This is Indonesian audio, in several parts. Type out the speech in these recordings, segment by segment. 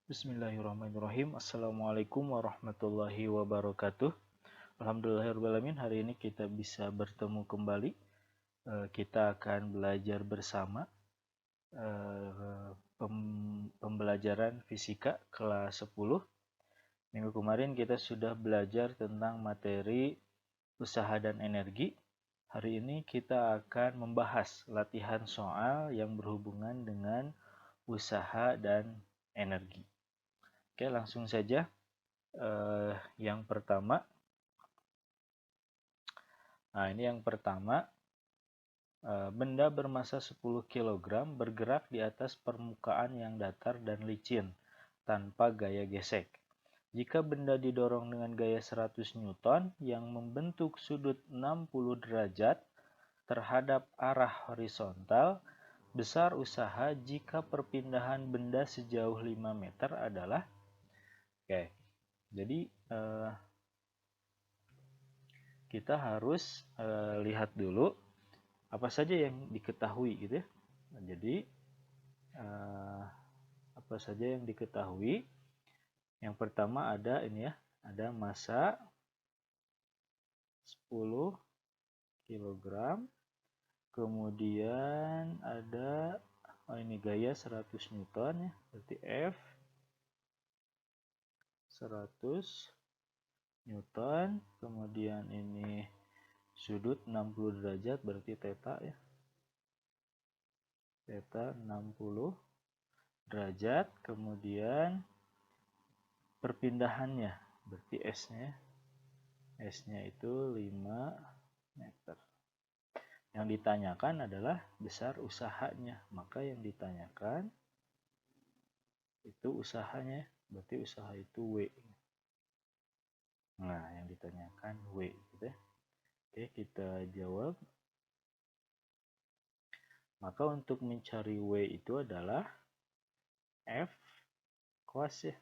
Bismillahirrahmanirrahim. Assalamualaikum warahmatullahi wabarakatuh. Alhamdulillahirrahmanirrahim. Hari ini kita bisa bertemu kembali. Kita akan belajar bersama pembelajaran fisika kelas 10. Minggu kemarin kita sudah belajar tentang materi usaha dan energi. Hari ini kita akan membahas latihan soal yang berhubungan dengan usaha dan energi. Oke, langsung saja. Yang pertama, ini yang pertama, benda bermasa 10 kg bergerak di atas permukaan yang datar dan licin tanpa gaya gesek. Jika benda didorong dengan gaya 100 Newton yang membentuk sudut 60 derajat terhadap arah horizontal, besar usaha jika perpindahan benda sejauh 5 meter adalah. Oke, jadi kita harus lihat dulu apa saja yang diketahui gitu ya. Jadi apa saja yang diketahui? Yang pertama ada ini ya, ada massa 10 kg, kemudian ada ini gaya 100 Newton ya, berarti F 100 Newton, kemudian ini sudut 60 derajat berarti theta ya. Theta 60 derajat, kemudian perpindahannya berarti S-nya itu 5 meter. Yang ditanyakan adalah besar usahanya, maka yang ditanyakan itu usahanya, berarti usaha itu W. Nah, yang ditanyakan W gitu ya. Oke, kita jawab. Maka untuk mencari W itu adalah F cos ya.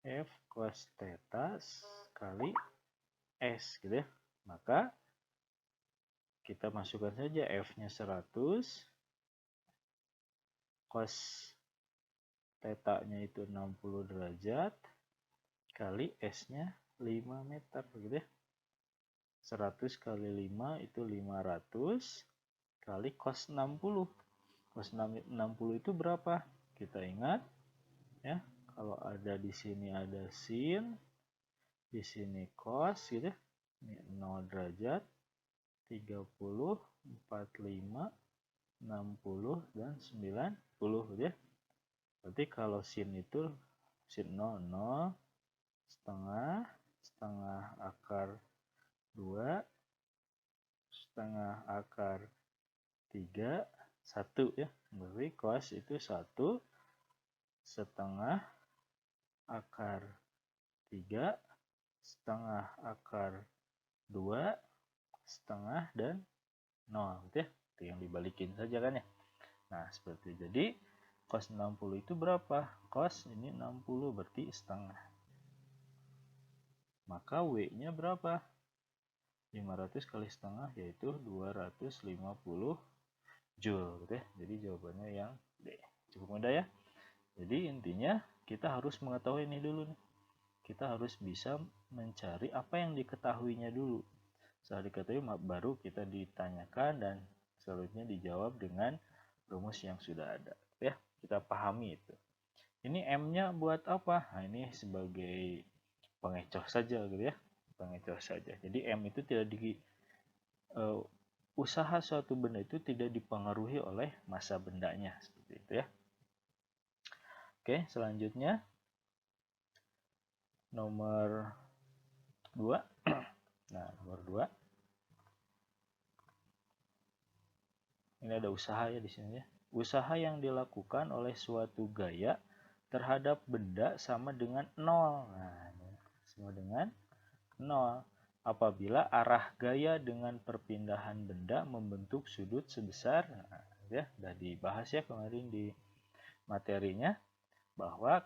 F cos theta kali S gitu ya. Maka kita masukkan saja F-nya 100, cos theta-nya itu 60 derajat, kali S-nya 5 meter gitu ya. 100 kali 5 itu 500, kali cos 60. Cos 60 itu berapa? Kita ingat ya, kalau ada di sini ada sin, di sini cos gitu ya. Ini 0 derajat, 30, 45, 60 dan 90 gitu ya. Berarti kalau sin itu sin 0 0, setengah akar 2, setengah akar 3, 1 ya. Berarti cos itu 1, setengah akar 3, setengah akar 2, setengah dan 0 gitu ya. Itu yang dibalikin saja kan ya. Nah, seperti itu. Jadi cos 60 itu berapa? Cos ini 60 berarti setengah. Maka W-nya berapa? 500 kali setengah yaitu 250 Joule gitu ya. Jadi jawabannya yang D. Cukup mudah ya. Jadi intinya kita harus mengetahui ini dulu nih. Kita harus bisa mencari apa yang diketahuinya dulu. Setelah diketahui baru kita ditanyakan dan selanjutnya dijawab dengan rumus yang sudah ada ya. Kita pahami itu. Ini M-nya buat apa? Nah, ini sebagai pengecoh saja gitu ya. Pengecoh saja. Jadi M itu tidak usaha suatu benda itu tidak dipengaruhi oleh massa bendanya seperti itu ya. Oke, selanjutnya nomor 2. Nah, nomor 2. Ini ada usaha ya di sini ya. Usaha yang dilakukan oleh suatu gaya terhadap benda sama dengan 0. Nah, sama dengan 0 apabila arah gaya dengan perpindahan benda membentuk sudut sebesar, nah, ya sudah dibahas ya kemarin di materinya bahwa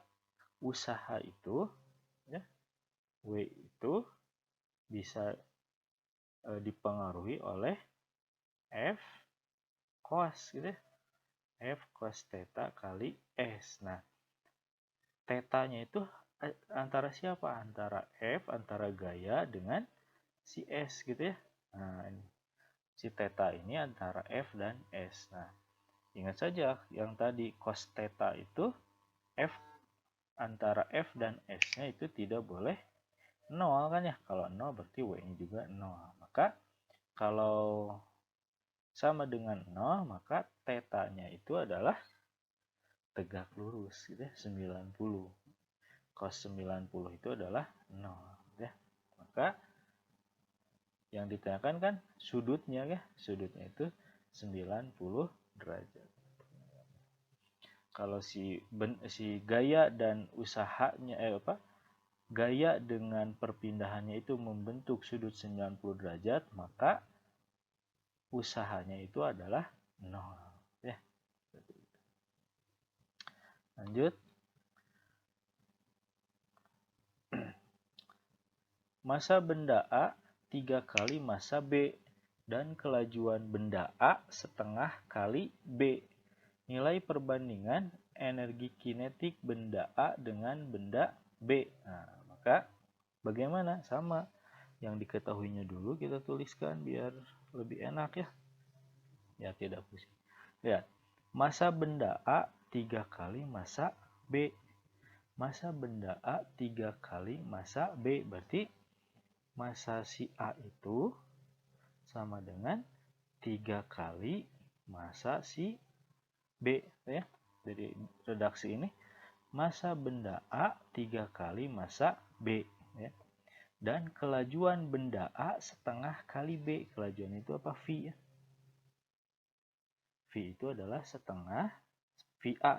usaha itu ya, W itu bisa dipengaruhi oleh F cos gitu ya. F cos theta kali S. Nah, tetanya itu antara siapa? Antara F, antara gaya dengan si S gitu ya. Nah, ini. Si theta ini antara F dan S. Nah, ingat saja yang tadi cos theta itu F antara F dan S-nya itu tidak boleh 0 kan ya. Kalau 0 berarti W-nya juga 0. Maka kalau sama dengan 0, maka tetanya itu adalah tegak lurus gitu ya, 90. Cos 90 itu adalah 0 ya. Maka yang ditanyakan kan sudutnya ya. Sudutnya itu 90 derajat. Kalau si gaya dan usahanya gaya dengan perpindahannya itu membentuk sudut 90 derajat, maka usahanya itu adalah 0 ya. Lanjut. Massa benda A 3 kali massa B dan kelajuan benda A setengah kali B. Nilai perbandingan energi kinetik benda A dengan benda B. Nah, maka bagaimana? Sama. Yang diketahuinya dulu kita tuliskan biar lebih enak ya. Ya, tidak pusing. Ya, massa benda A 3 kali massa B. Massa benda A 3 kali massa B. Berarti massa si A itu sama dengan 3 kali massa si B ya. Dari redaksi ini massa benda A 3 kali massa B ya. Dan kelajuan benda A setengah kali B. Kelajuan itu apa? V ya. V itu adalah setengah VA.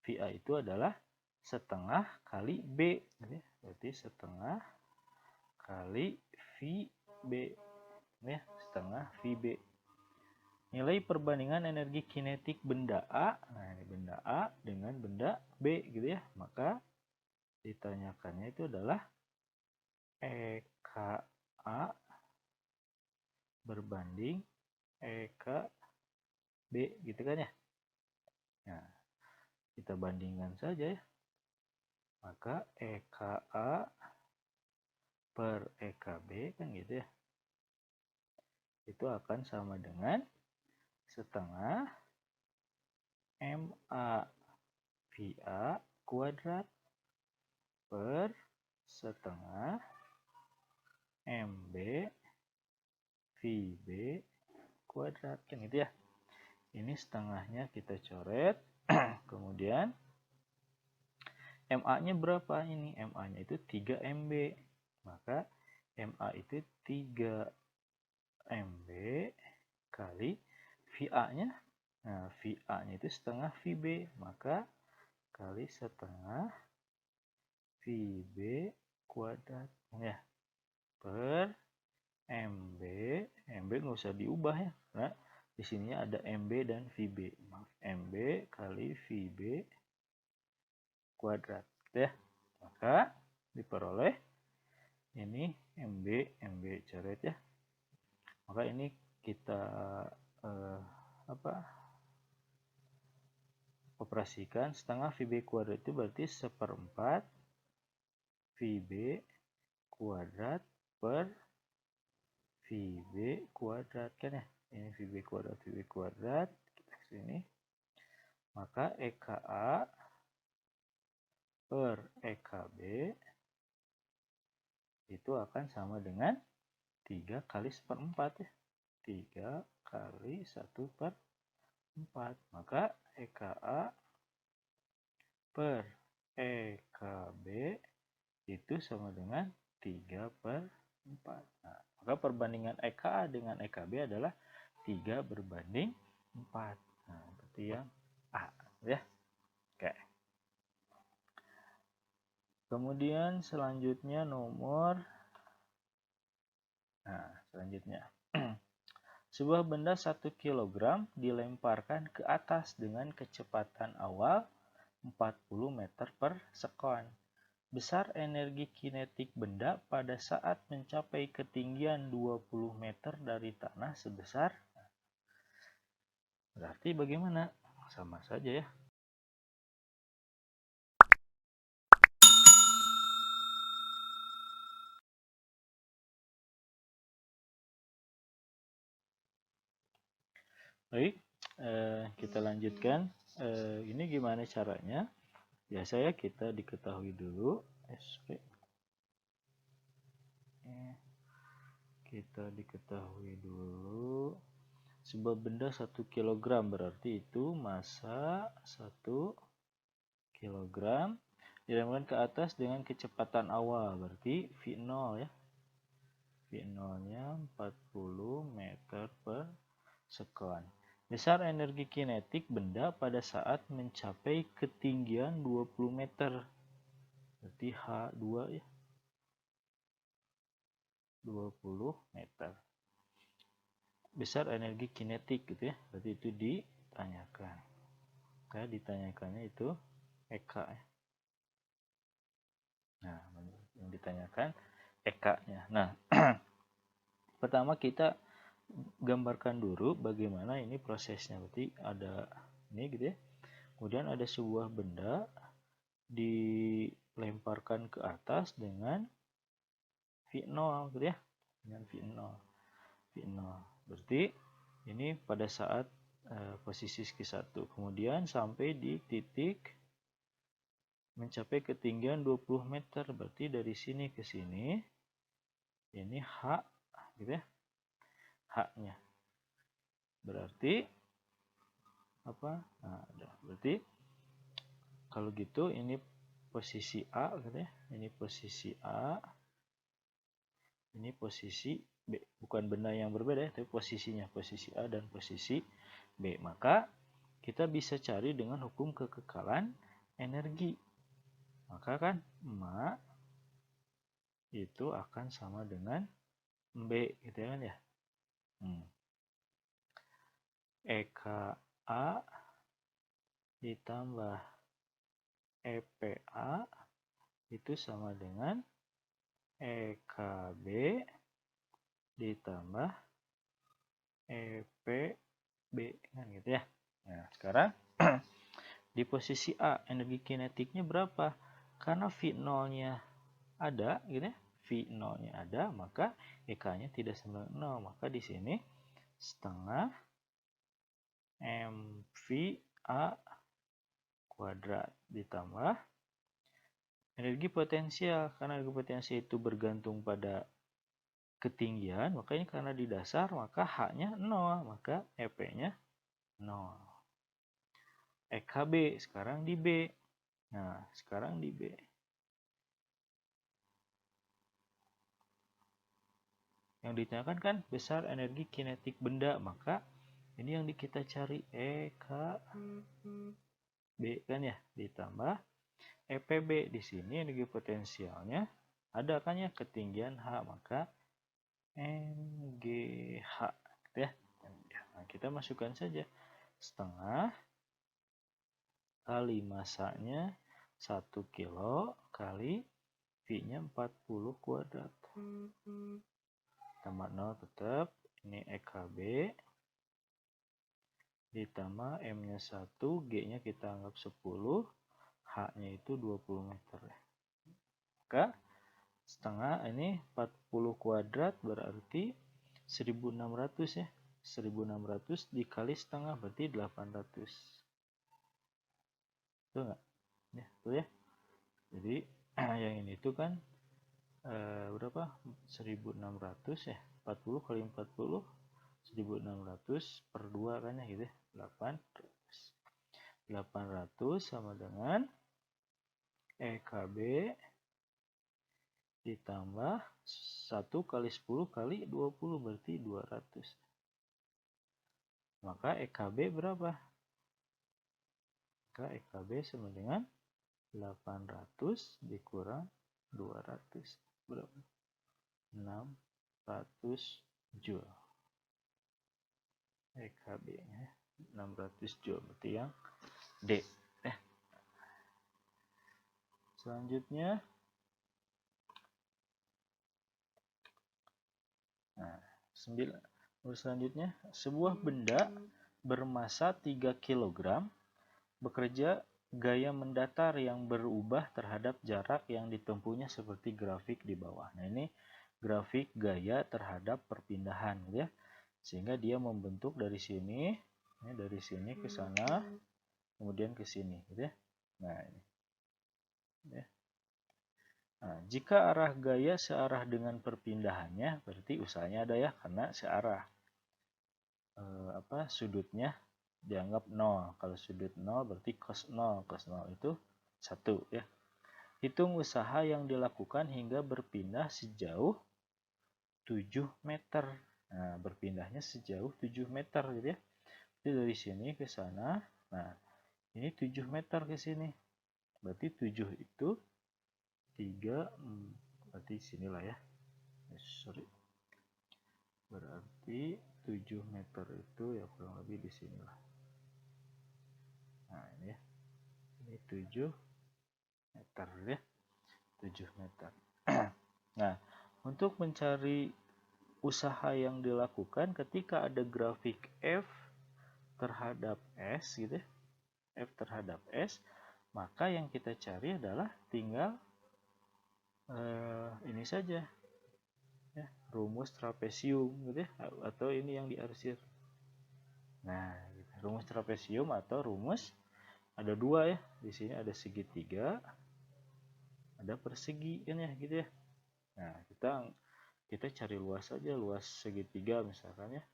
VA itu adalah setengah kali B ya. Berarti setengah kali VB ya, setengah VB. Nilai perbandingan energi kinetik benda A, nah ini benda A dengan benda B gitu ya. Maka ditanyakannya itu adalah EKA berbanding EKB gitu kan ya. Nah, kita bandingkan saja ya. Maka EKA per EKB kan gitu ya. Itu akan sama dengan setengah MA VA kuadrat per setengah MB VB kuadrat kan gitu ya. Ini setengahnya kita coret. Kemudian MA-nya berapa ini? MA-nya itu 3 MB. Maka MA itu 3 MB kali VA-nya. Nah, VA-nya itu setengah VB. Maka kali setengah VB kuadrat ya. Per MB. MB nggak usah diubah ya. Karena di sini ada MB dan VB. Maaf, MB kali VB kuadrat ya. Maka diperoleh ini MB coret ya. Maka ini kita operasikan setengah VB kuadrat itu berarti 1/4 VB kuadrat per VB kuadrat kan ya. Ini VB kuadrat kita sini. Maka EKA per EKB itu akan sama dengan 3 kali 1/4 ya. 3 kali 1/4. Maka EKA per EKB itu sama dengan 3/4. Nah, maka perbandingan EKA dengan EKB adalah 3 berbanding 4. Nah, berarti yang A ya. Oke. Kemudian selanjutnya selanjutnya sebuah benda 1 kg dilemparkan ke atas dengan kecepatan awal 40 meter per sekon. Besar energi kinetik benda pada saat mencapai ketinggian 20 meter dari tanah sebesar. Berarti bagaimana? Sama saja ya. Baik, kita lanjutkan. Ini gimana caranya? Biasanya kita diketahui dulu SP. Kita diketahui dulu sebuah benda 1 kg, berarti itu massa 1 kg dilemparkan ke atas dengan kecepatan awal, berarti V0 ya. V0-nya 40 meter per sekon. Besar energi kinetik benda pada saat mencapai ketinggian 20 meter. Berarti H2 ya. 20 meter. Besar energi kinetik gitu ya. Berarti itu ditanyakan. Nah, ditanyakannya itu EK ya. Nah, yang ditanyakan EK-nya. Nah, pertama kita gambarkan dulu bagaimana ini prosesnya. Berarti ada ini gitu ya. Kemudian ada sebuah benda dilemparkan ke atas dengan V0 gitu ya. Dengan V0. Berarti ini pada saat posisi Q1. Kemudian sampai di titik mencapai ketinggian 20 meter. Berarti dari sini ke sini ini H gitu ya. H-nya. Berarti apa? Nah, berarti kalau gitu ini posisi A gitu ya. Ini posisi A. Ini posisi B. Bukan benda yang berbeda ya, tapi posisinya. Posisi A dan posisi B. Maka kita bisa cari dengan hukum kekekalan energi. Maka kan Ma itu akan sama dengan B gitu kan ya. EKA ditambah EPA itu sama dengan EKB ditambah EPB kan gitu ya. Nah, sekarang di posisi A energi kinetiknya berapa? Karena V0-nya ada gitu ya. V0-nya ada, maka EK-nya tidak sama dengan 0. Maka di sini setengah MVA kuadrat ditambah energi potensial. Karena energi potensial itu bergantung pada ketinggian, maka ini karena di dasar, maka H-nya 0, maka EP-nya 0. EKB sekarang di B. Nah, sekarang di B. Yang ditanyakan kan besar energi kinetik benda, maka ini yang kita cari EKB kan ya, ditambah EPB. Di sini energi potensialnya ada kan ya, ketinggian H, maka MGH gitu ya. Nah, kita masukkan saja setengah kali masanya 1 kilo kali V-nya 40 kuadrat. Tambah 0 tetap, ini EKB ditambah M-nya 1, G-nya kita anggap 10, H-nya itu 20 meter. Maka setengah ini 40 kuadrat berarti 1600 ya. 1600 dikali setengah berarti 800. Betul nggak? Ya, betul ya. Jadi yang ini tuh kan berapa? 1600 ya. 40 kali 40 1600 per 2 kan ya gitu ya. 800 sama dengan EKB ditambah 1 kali 10 kali 20 berarti 200. Maka EKB berapa? Maka EKB sama dengan 800 dikurang 200. Berapa? 600 Joule. EKB-nya 600 Joule, berarti yang D. Selanjutnya, selanjutnya sebuah benda bermassa 3 kg bekerja gaya mendatar yang berubah terhadap jarak yang ditempuhnya seperti grafik di bawah. Nah, ini grafik gaya terhadap perpindahan gitu ya. Sehingga dia membentuk dari sini Ini dari sini ke sana, kemudian ke sini, gitu ya. Nah, ini. Ya. Nah, jika arah gaya searah dengan perpindahannya, berarti usahanya ada ya, karena searah. Sudutnya dianggap 0. Kalau sudut 0 berarti cos 0. Cos 0 itu 1 ya. Hitung usaha yang dilakukan hingga berpindah sejauh 7 meter. Nah, berpindahnya sejauh 7 meter gitu ya. Jadi dari sini ke sana. Nah, ini 7 meter ke sini. Berarti 7 itu 3, berarti sinilah ya. Sorry. Berarti 7 meter itu ya kurang lebih di sinilah. Nah, ini ya. Ini 7 meter ya. 7 meter. Nah, untuk mencari usaha yang dilakukan ketika ada grafik F terhadap S gitu ya. F terhadap S, maka yang kita cari adalah tinggal ini saja ya, rumus trapesium gitu ya, atau ini yang diarsir. Nah, gitu. Rumus trapesium atau rumus ada dua ya, di sini ada segitiga, ada persegi kan ya gitu ya. Nah, kita cari luas saja, luas segitiga misalkan ya,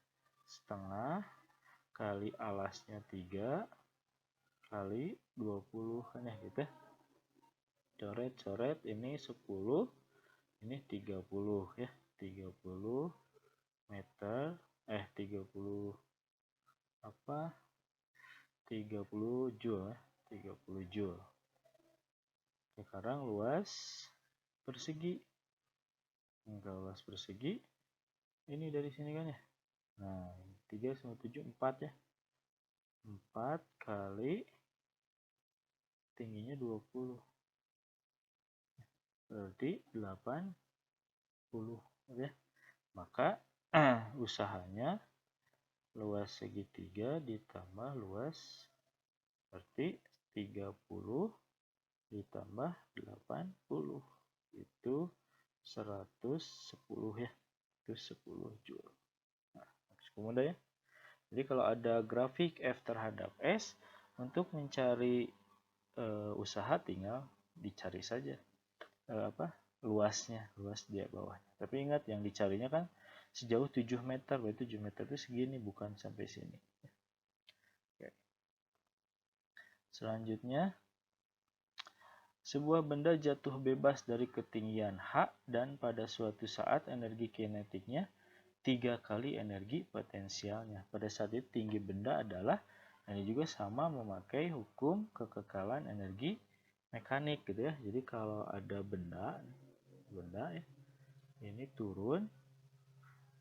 setengah kali alasnya 3 kali 20 kan ya gitu. Coret-coret ini 10, ini 30 ya. 30 meter 30 30 joule ya. 30 joule. Sekarang luas persegi. Kalau luas persegi ini dari sini kan ya. Nah, 3 sama 7 4 ya. 4 kali tingginya 20. Berarti 80 ya. Maka usahanya luas segitiga ditambah luas, berarti 30 ditambah 80 itu 110 ya. Itu 10 joule. Nah, cukup mudah ya. Jadi kalau ada grafik F terhadap S, untuk mencari usaha tinggal dicari saja luasnya, luas di bawahnya. Tapi ingat yang dicarinya kan sejauh 7 meter, berarti 7 meter itu segini, bukan sampai sini. Oke. Selanjutnya, sebuah benda jatuh bebas dari ketinggian H dan pada suatu saat energi kinetiknya 3 kali energi potensialnya. Pada saat itu tinggi benda adalah, ini juga sama memakai hukum kekekalan energi mekanik gitu ya. Jadi kalau ada benda ya, ini turun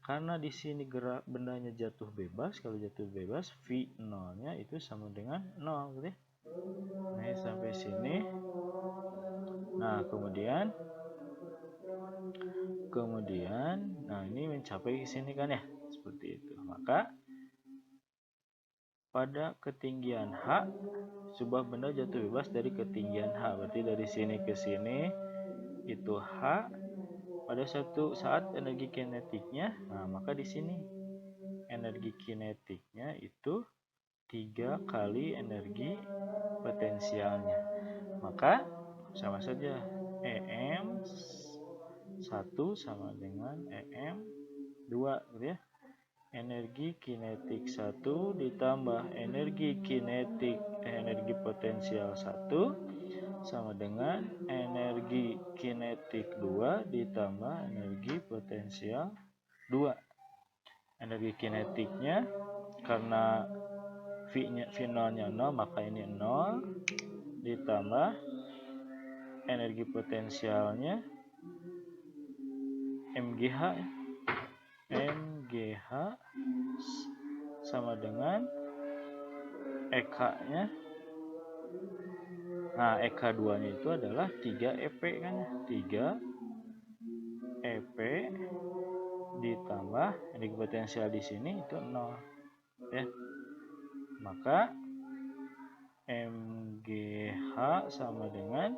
karena di sini gerak bendanya jatuh bebas. Kalau jatuh bebas V0 nya itu sama dengan 0 gitu ya. Nah, sampai sini. Nah, kemudian nah ini mencapai ke sini kan ya, seperti itu. Maka pada ketinggian H, sebuah benda jatuh bebas dari ketinggian H. Berarti dari sini ke sini itu H. Pada suatu saat energi kinetiknya, nah maka di sini energi kinetiknya itu 3 kali energi potensialnya. Maka sama saja EM 1 sama dengan EM 2 gitu ya. Energi kinetik 1 ditambah energi potensial 1 sama dengan energi kinetik 2 ditambah energi potensial 2. Energi kinetiknya karena V0-nya 0, maka ini 0 ditambah energi potensialnya MGH ya. MGH sama dengan EK-nya. Nah, EK2-nya itu adalah 3 EP kan ya. 3 EP ditambah energi potensial di sini itu 0 ya. Maka MGH sama dengan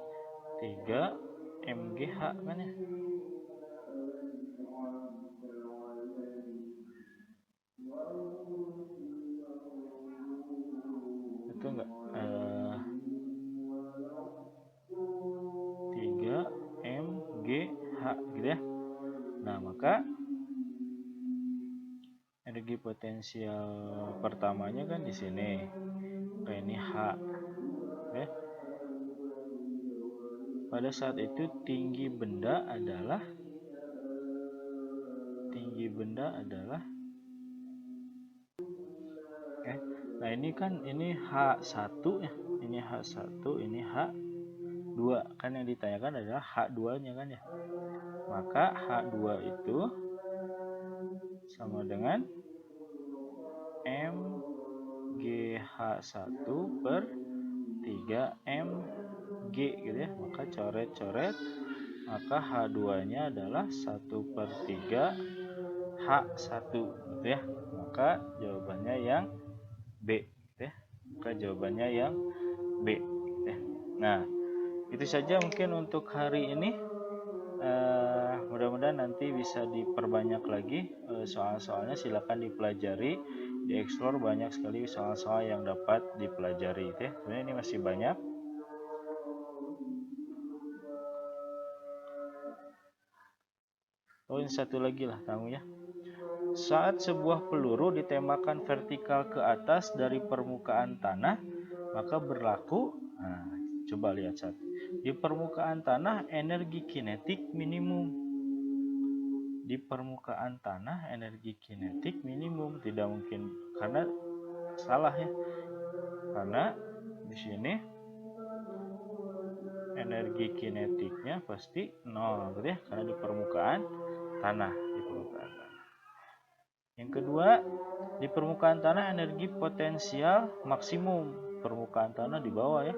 3 MGH kan ya. maka energi potensial pertamanya kan di sini, kayak ini H, ya. Pada saat itu tinggi benda adalah nah ini kan ini H1 ya, ini H1, ini H2, kan yang ditanyakan adalah H2 nya kan ya, maka H2 itu sama dengan MGH1 per 3 MG gitu ya, maka coret-coret, maka H2 nya adalah 1/3 H1 gitu ya, maka jawabannya yang B gitu ya. Maka jawabannya yang B gitu ya. Nah, itu saja mungkin untuk hari ini. Mudah-mudahan nanti bisa diperbanyak lagi soal-soalnya, silakan dipelajari, dieksplor, banyak sekali soal-soal yang dapat dipelajari gitu ya. Sebenarnya ini masih banyak. Oh, ini satu lagi lah kamu ya. Saat sebuah peluru ditembakkan vertikal ke atas dari permukaan tanah, maka berlaku, nah, coba lihat satu. Di permukaan tanah energi kinetik minimum. Di permukaan tanah energi kinetik minimum, tidak mungkin, karena salah ya. Karena di sini energi kinetiknya pasti 0 gitu ya, karena di permukaan tanah, Yang kedua, di permukaan tanah energi potensial maksimum. Permukaan tanah di bawah ya.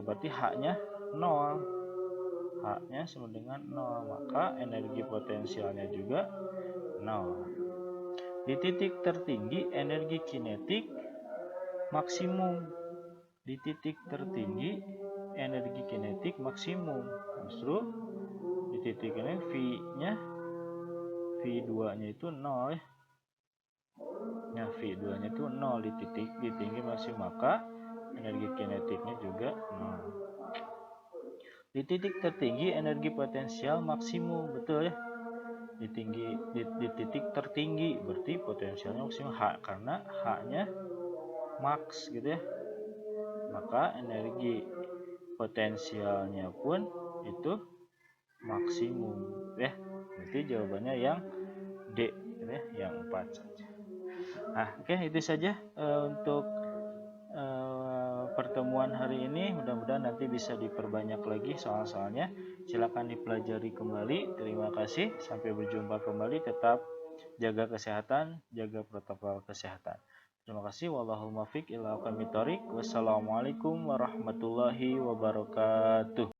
Berarti H-nya 0. H-nya sama dengan 0, maka energi potensialnya juga 0. Di titik tertinggi energi kinetik maksimum. Di titik tertinggi energi kinetik maksimum. Justru di titik ini V-nya V2-nya itu 0 ya. Nah, V2-nya itu 0 di titik di tinggi maksimum, maka energi kinetiknya juga 0. Di titik tertinggi energi potensial maksimum, betul ya. Di titik tertinggi berarti potensialnya maksimum H, karena H-nya max gitu ya. Maka energi potensialnya pun itu maksimum ya. Berarti jawabannya yang D gitu ya, yang 4 saja. Nah, oke, itu saja untuk pertemuan hari ini. Mudah-mudahan nanti bisa diperbanyak lagi soal-soalnya. Silakan dipelajari kembali. Terima kasih. Sampai berjumpa kembali. Tetap jaga kesehatan, jaga protokol kesehatan. Terima kasih. Wallahul muwaffiq ila aqwamit thoriq. Wassalamualaikum warahmatullahi wabarakatuh.